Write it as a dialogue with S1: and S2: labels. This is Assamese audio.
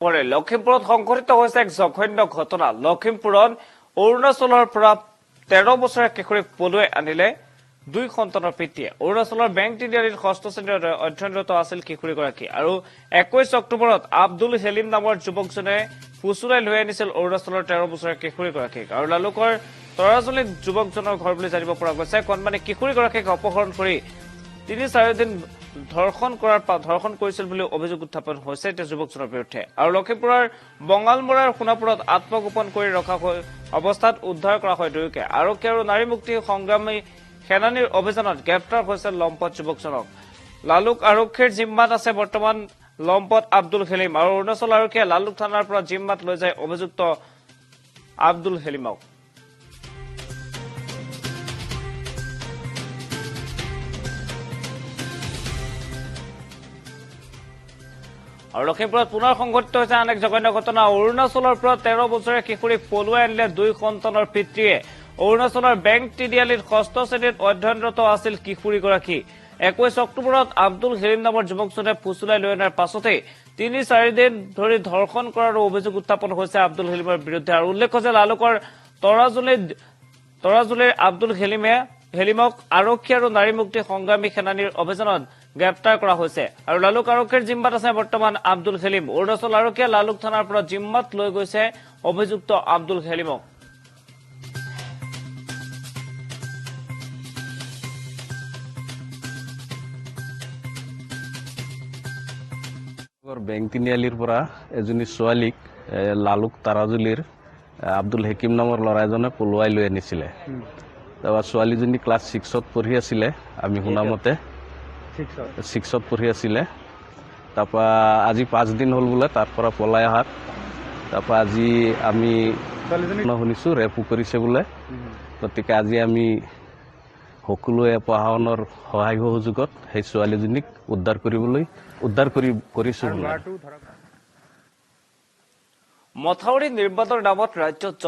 S1: পৰে লখিমপুৰত সংঘটিত হৈছে এক জঘন্য ঘটনা। লখিমপুৰত অৰুণাচলৰ পৰা 13 বছৰীয়া কিশোৰীক পলুৱাই আনিলে দুই সন্তানৰ পিতৃয়ে। অৰুণাচলৰ বেংক তিনিআলিত ষষ্ঠ শ্ৰেণীত অধ্যয়নৰত আছিল কিশোৰীগৰাকী আৰু 21 অক্টোবৰত আব্দুল হেলিম নামৰ যুৱকজনে ফুচুৰাই লৈ আনিছিল অৰুণাচলৰ 13 বছৰীয়া কিশোৰীগৰাকীক আৰু লালুকৰ তৰাজুলীত যুৱকজনৰ ঘৰ বুলি জানিব পৰা গৈছে। কণমানি কিশোৰীগৰাকীক অপহৰণ কৰি 3-4 দিন ধৰ্ষণ কৰিছিল বুলি অভিযোগ উত্থাপন হৈছে এতিয়া যুৱকজনৰ বিৰুদ্ধে। আৰু লখিমপুৰৰ বঙালমৰাৰ সোণাপুৰত আত্মগোপন কৰি ৰখা অৱস্থাত উদ্ধাৰ কৰা হয় দুয়োকে। আৰক্ষী আৰু নাৰী মুক্তি সংগ্ৰামী সেনানীৰ অভিযানত গ্ৰেপ্তাৰ হৈছে লম্পট যুৱকজনক। লালুক আৰক্ষীৰ জিম্মাত আছে বৰ্তমান লম্পট আব্দুল হেলিম আৰু অৰুণাচল আৰক্ষীয়ে লালুক থানাৰ পৰা জিম্মাত লৈ যায় অভিযুক্ত আব্দুল হেলিমক। আৰু লখিমপুৰত পুনৰ সংঘটিত হৈছে আন এক জঘন্য ঘটনা। অৰুণাচলৰ পৰা 13 বছৰীয়া কিশোৰীক পলুৱাই আনিলে দুই সন্তানৰ পিতৃয়ে। অৰুণাচলৰ বেংক তিনিআলিত ষষ্ঠ শ্ৰেণীত অধ্যয়নৰত আছিল কিশোৰীগৰাকী। 21 অক্টোবৰত আব্দুল হেলিম নামৰ যুৱকজনে ফুচুৰাই লৈ অনাৰ পাছতে 3-4 দিন ধৰি ধৰ্ষণ কৰাৰ অভিযোগ উত্থাপন হৈছে আব্দুল হেলিমৰ বিৰুদ্ধে। আৰু উল্লেখ্য যে লালুকৰ তৰাজুলীৰ আব্দুল হেলিমক আৰক্ষী আৰু নাৰী মুক্তি সংগ্ৰামী সেনানীৰ অভিযানত গ্ৰেপ্তাৰ কৰা হৈছে আৰু লালুক আৰক্ষীৰ জিম্মাত আছে বৰ্তমান আব্দুল হেলিম। অৰুণাচল আৰক্ষীয়ে লালুক থানাৰ পৰা জিম্মাত লৈ গৈছে অভিযুক্ত আব্দুল হেলিমক।
S2: বেংক তিনিআলিৰ পৰা এজনী ছোৱালীক লালুক তাৰাজুলীৰ আব্দুল হেকিম নামৰ ল'ৰা এজনে পলুৱাই লৈ আনিছিলে। তাৰপৰা ছোৱালীজনী ক্লাছ 6ত পঢ়ি আছিলে, আমি শুনামতে 6ত পঢ়ি আছিলে। তাৰপৰা আজি 5 দিন হ'ল বোলে তাৰ পৰা পলাই অহাত। তাৰপৰা আজি আমি শুনিছোঁ ৰেপো কৰিছে বোলে। গতিকে আজি আমি সকলোৱে প্ৰশাসনৰ সহায় সহযোগত সেই ছোৱালীজনীক উদ্ধাৰ কৰিছোঁ।
S1: মথাউৰি নিৰ্মাণৰ নামত ৰাজ্যত